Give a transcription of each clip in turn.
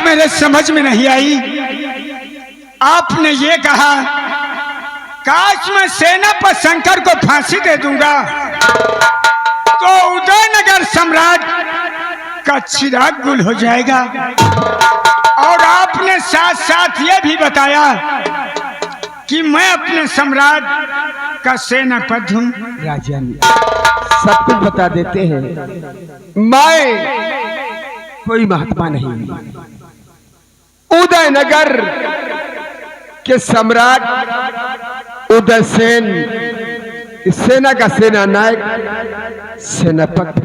मेरे समझ में नहीं आई। आपने ये कहा काश मैं सेना पर शंकर को फांसी दे दूंगा तो उदयनगर सम्राट का चिराग गुल हो जाएगा। और आपने साथ साथ ये भी बताया कि मैं अपने सम्राट का सेनापति हूँ। राजन सब कुछ बता देते हैं। मैं कोई महात्मा नहीं, उदयनगर के सम्राट उदयसेन, सेना का सेना नायक सेनापति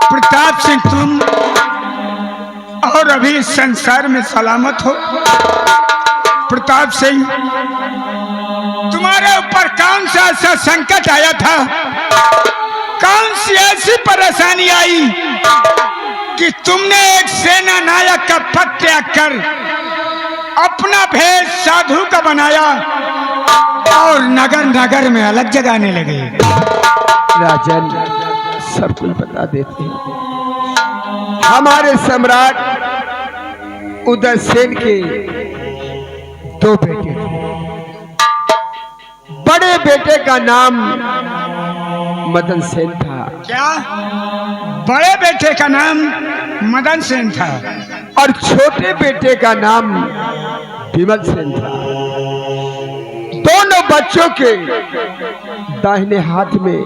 प्रताप सिंह तुम और अभी इस संसार में सलामत हो। प्रताप सिंह, तुम्हारे ऊपर कौन सा ऐसा संकट आया था, कौन सी ऐसी परेशानी आई कि तुमने एक सेना नायक का पद त्याग कर अपना भेष साधु का बनाया और नगर नगर में अलग जगाने लगे? राजन सब कुछ बता देते हैं। हमारे सम्राट उदयसेन के दो बेटे थे। बड़े बेटे का नाम मदन सेन था। क्या? बड़े बेटे का नाम मदन सेन था और छोटे बेटे का नाम विमल सेन था। दोनों बच्चों के दाहिने हाथ में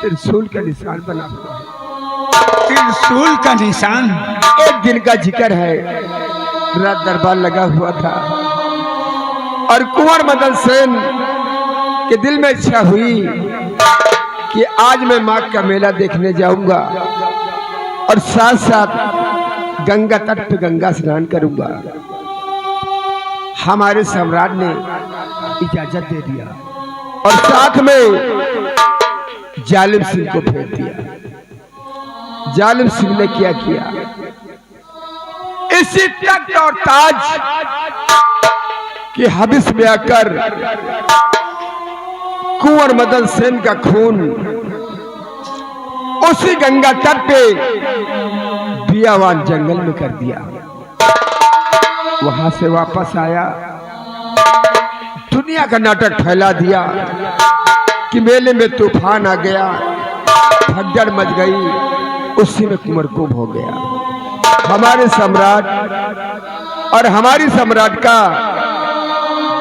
त्रिशूल का निशान बना हुआ है। त्रिशूल का निशान? एक दिन का जिक्र है, रात दरबार लगा हुआ था और कुंवर मदन सेन के दिल में इच्छा हुई कि आज मैं माघ का मेला देखने जाऊंगा और साथ साथ गंगा तट पे गंगा स्नान करूंगा। हमारे सम्राट ने इजाजत दे दिया और साथ में जालिम सिंह को भेज दिया। जालिम सिंह ने क्या किया, इसी तख्त और ताज के हबिस में आकर कुंवर मदन सेन का खून उसी गंगा तट पे बियावान जंगल में कर दिया। वहां से वापस आया, दुनिया का नाटक फैला दिया कि मेले में तूफान आ गया, भगदड़ मच गई, उसी में कुंवर कुंभ हो गया। हमारे सम्राट और हमारी सम्राट का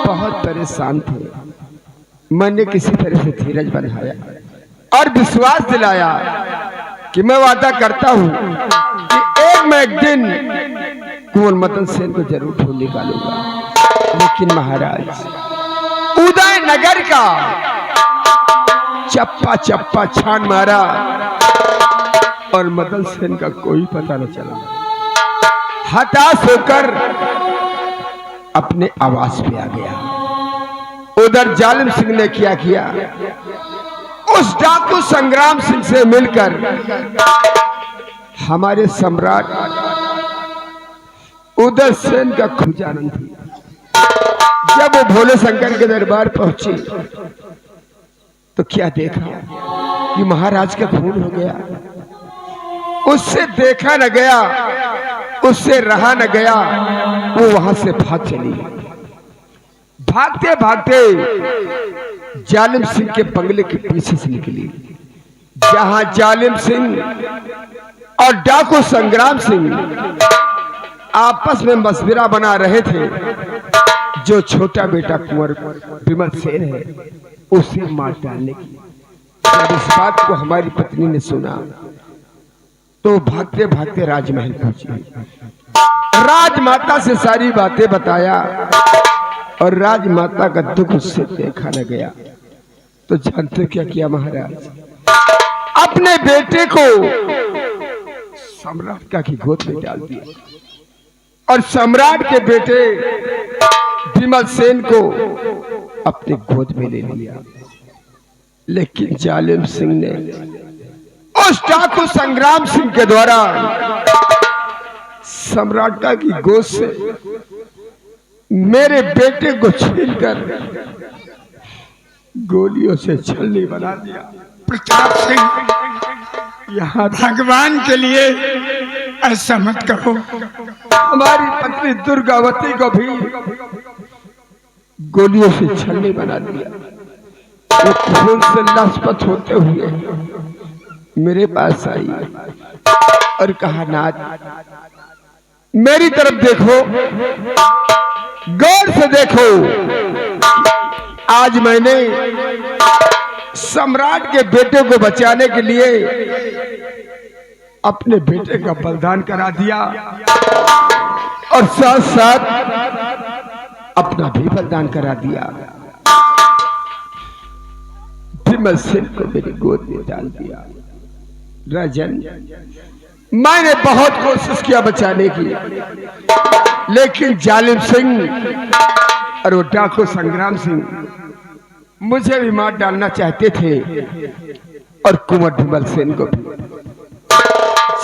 बहुत परेशान थे। मैंने किसी तरह से धीरज बनाया और विश्वास दिलाया कि मैं वादा करता हूं कि एक दिन कुंवर मदन सेन को जरूर ढूंढ निकालूंगा। लेकिन महाराज उदयनगर का चप्पा चप्पा छान मारा और मदन सेन का कोई पता न चला। हताश होकर अपने आवास पे आ गया। उधर जालिम सिंह ने क्या किया, उस डाकू संग्राम सिंह से मिलकर हमारे सम्राट उदयसेन का खुजानंद दिया। जब वो भोले शंकर के दरबार पहुंची तो क्या देखा कि महाराज का खून हो गया। उससे देखा न गया, उससे रहा न गया, वो वहां से भाग चली। भागते भागते जालिम सिंह के बंगले के पीछे से निकली, जहां जालिम सिंह और डाकू संग्राम सिंह आपस में मशविरा बना रहे थे। जो छोटा बेटा कुंवर विमल सेन है उसे मार डालने की। जब इस बात को हमारी पत्नी ने सुना तो भागते भागते राजमहल पहुंची। राजमाता से सारी बातें बताया और राजमाता का दुख उससे देखा न गया। तो जानते क्या किया महाराज, अपने बेटे को सम्राट का की गोद में डाल दिया और सम्राट के बेटे विमल सेन को अपने गोद में ले लिया। लेकिन जालिम सिंह ने उस डाकू संग्राम सिंह के द्वारा सम्राटा की गोद से मेरे बेटे को छीनकर गोलियों से छलनी बना दिया। प्रताप सिंह, यहाँ भगवान के लिए ऐसा मत कहो। हमारी पत्नी दुर्गावती को भी गोलियों से छलनी बना दिया। वो खून से लथपथ होते हुए मेरे पास आई और कहा, नाथ मेरी तरफ देखो, गौर से देखो। आज मैंने सम्राट के बेटे को बचाने के लिए अपने बेटे का बलिदान करा दिया और साथ साथ अपना भी बलिदान करा दिया। विमल सेन को मेरी गोद में डाल दिया। राजन, मैंने बहुत कोशिश किया बचाने की, लेकिन जालिम सिंह और वो डाकू संग्राम सिंह मुझे भी मार डालना चाहते थे और कुंवर विमल सेन को भी।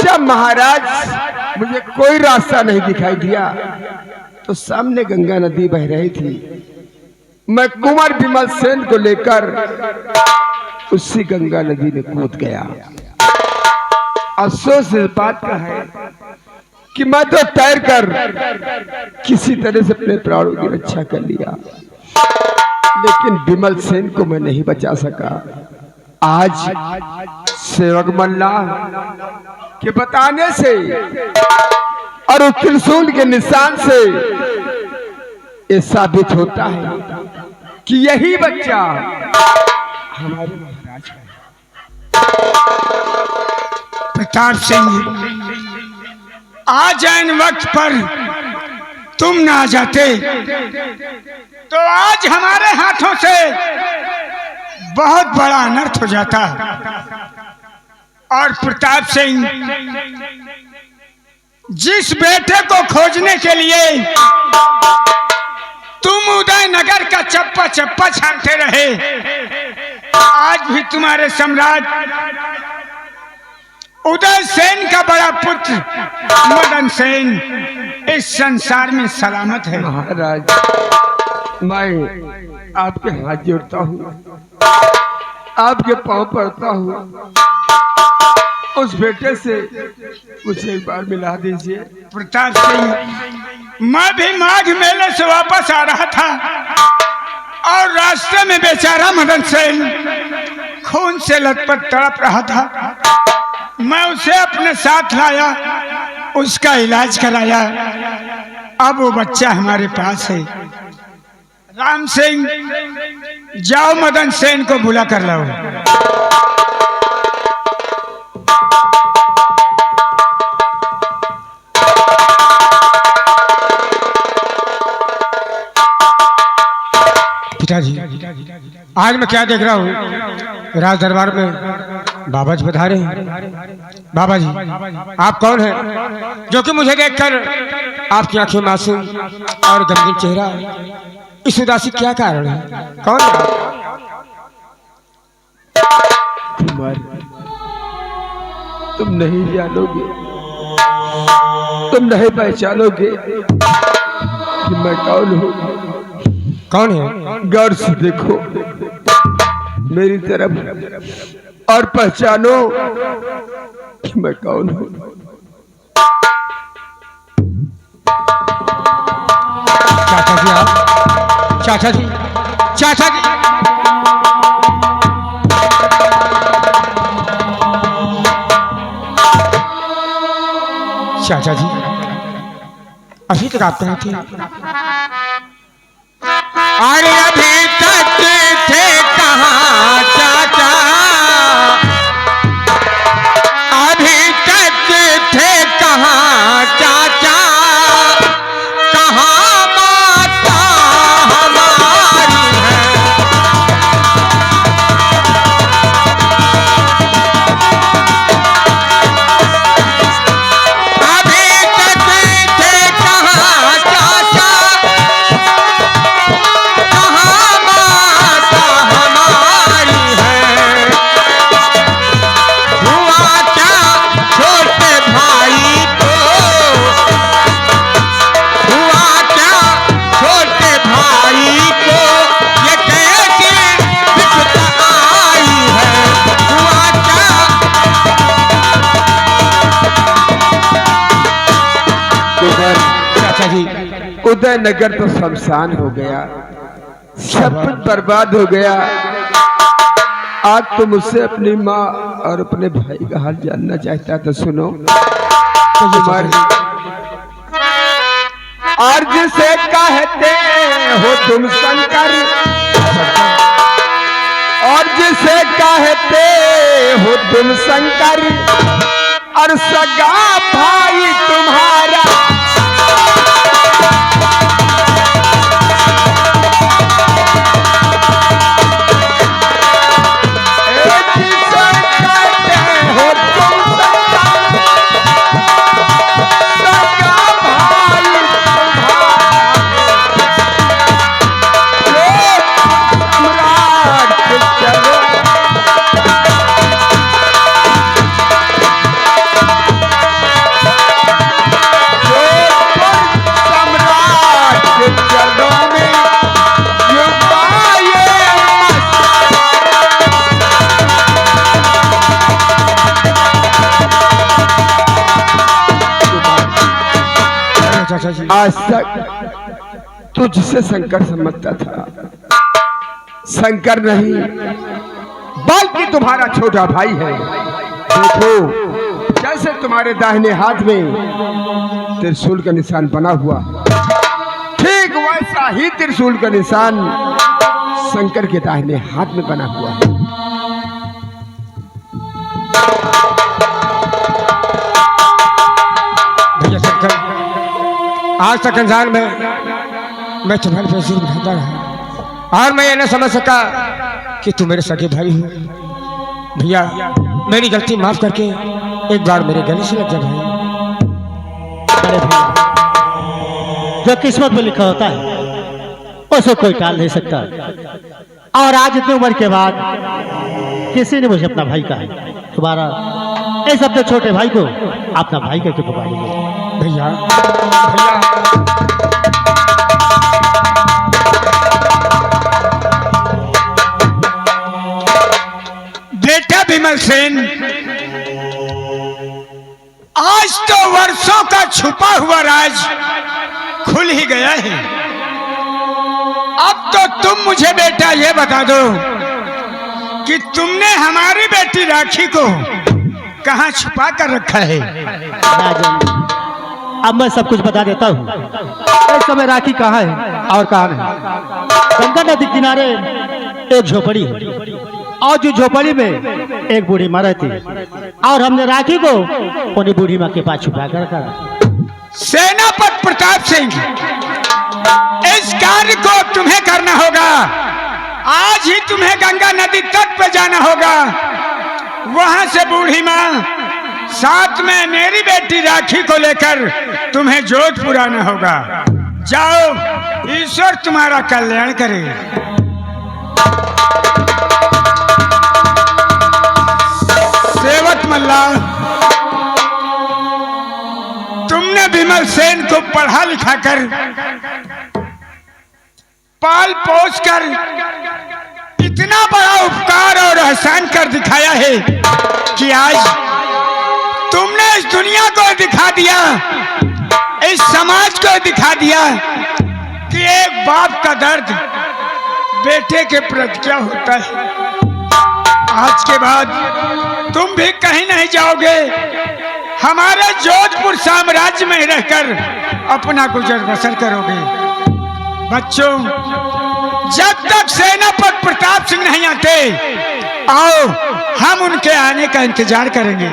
जब महाराज मुझे कोई रास्ता नहीं दिखाई दिया तो सामने गंगा नदी बह रही थी। मैं कुंवर विमल सेन को लेकर उसी गंगा नदी में कूद गया। अफसोस इस बात का है कि मैं तो तैरकर किसी तरह से अपने प्राणों की रक्षा कर लिया, लेकिन विमल सेन को मैं नहीं बचा सका। आज सेवक मल्ला के बताने से और उस त्रिशूल के निशान से ये साबित होता है कि यही बच्चा हमारे महाराज का है। प्रताप सिंह, आज ऐन वक्त पर तुम ना आ जाते तो आज हमारे हाथों से बहुत बड़ा अनर्थ हो जाता। और प्रताप सिंह, जिस बेटे को खोजने के लिए तुम उदयनगर का चप्पा चप्पा छानते रहे, आज भी तुम्हारे सम्राट उदय सेन का बड़ा पुत्र मदन सेन इस संसार में सलामत है। महाराज, मैं आपके हाथ जोड़ता हूँ, आपके पांव पड़ता हूँ। उस बेटे से मुझे एक बार मिला दीजिए। प्रताप सिंह, मैं भी माघ मेले से वापस आ रहा था और रास्ते में बेचारा मदन सेन खून से लथपथ तड़प रहा था। मैं उसे अपने साथ लाया, उसका इलाज कराया। अब वो बच्चा हमारे पास है। राम सिंह, जाओ मदन सेन को बुला कर लाओ। पिताजी, आज मैं क्या देख रहा हूँ, राज दरबार में बाबा जी पधारे हैं। बाबा जी, आप कौन हैं जो कि मुझे देखकर आपकी आंखें मासूम और गमगीन चेहरा, इस उदासी क्या कारण है? कौन है कुमार? तुम नहीं जानोगे, तुम नहीं पहचानोगे कि मैं कौन हूँ। कौन है? गौर से देखो मेरी तरफ और पहचानो कि मैं कौन हूँ। चाचा जी, आप? चाचा जी, चाचा जी, चाचा जी, अभी तक आप कहाँ थे? अरे अभी तक थे कहाँ चाचा, अभी तक थे कहाँ चाचा, कहाँ माता हमारी है। अभी तक थे कहाँ चाचा, कहाँ चाचा जी उदयनगर तो शमशान हो गया, सब कुछ बर्बाद हो गया। आज तो मुझसे अपनी माँ और अपने भाई का हाल जानना चाहता तो सुनो। और जिसे कहते हो तुम शंकर, और जिसे कहते हो तुम शंकर, और सगा भाई तुम्हारा आज तक तुझसे शंकर समझता था, शंकर नहीं बल्कि तुम्हारा छोटा भाई है। देखो जैसे तुम्हारे दाहिने हाथ में त्रिशूल का निशान बना हुआ, ठीक वैसा ही त्रिशूल का निशान शंकर के दाहिने हाथ में बना हुआ है। भैया शंकर, आज तक अंजार में मैं तुम्हारे पे जुल्म ढाता रहा और मैं ये न समझ सका कि तुम मेरे सगे भाई हो। भैया मेरी गलती माफ करके एक बार मेरे गले से लग जा भाई। अरे भैया, जो किस्मत में लिखा होता है उसे कोई टाल नहीं सकता। और आज इतनी उम्र के बाद किसी ने मुझे अपना भाई कहा है, तुम्हारा इस अपने छोटे भाई को अपना भाई करके पुकारेंगे। भैया भैया बेटा विमल सेन, आज तो वर्षों का छुपा हुआ राज खुल ही गया है। अब तो तुम मुझे बेटा ये बता दो कि तुमने हमारी बेटी राखी को कहां छुपा कर रखा है। राजन, अब मैं सब कुछ बता देता हूँ। इस समय राखी कहाँ है और कहाँ नहीं। गंगा नदी किनारे एक झोपड़ी है और जो झोपड़ी में एक बूढ़ी माँ रहती है और हमने राखी को उन्हीं बूढ़ी माँ के पास छुपा कर रखा। सेनापति प्रताप सिंह, इस कार्य को तुम्हें करना होगा। आज ही तुम्हें गंगा नदी तट पे जाना होगा। वहां से बूढ़ी माँ साथ में मेरी बेटी राखी को लेकर तुम्हें जोधपुर आना होगा। जाओ, ईश्वर तुम्हारा कल्याण करे। सेवक मल्ला, तुमने विमल सेन को पढ़ा लिखा कर पाल पोस कर इतना बड़ा उपकार और एहसान कर दिखाया है कि आज तुमने इस दुनिया को दिखा दिया, इस समाज को दिखा दिया कि एक बाप का दर्द बेटे के प्रति क्या होता है। आज के बाद तुम भी कहीं नहीं जाओगे, हमारे जोधपुर साम्राज्य में रहकर अपना गुजर बसर करोगे। बच्चों, जब तक सेनापति प्रताप सिंह नहीं आते, आओ हम उनके आने का इंतजार करेंगे।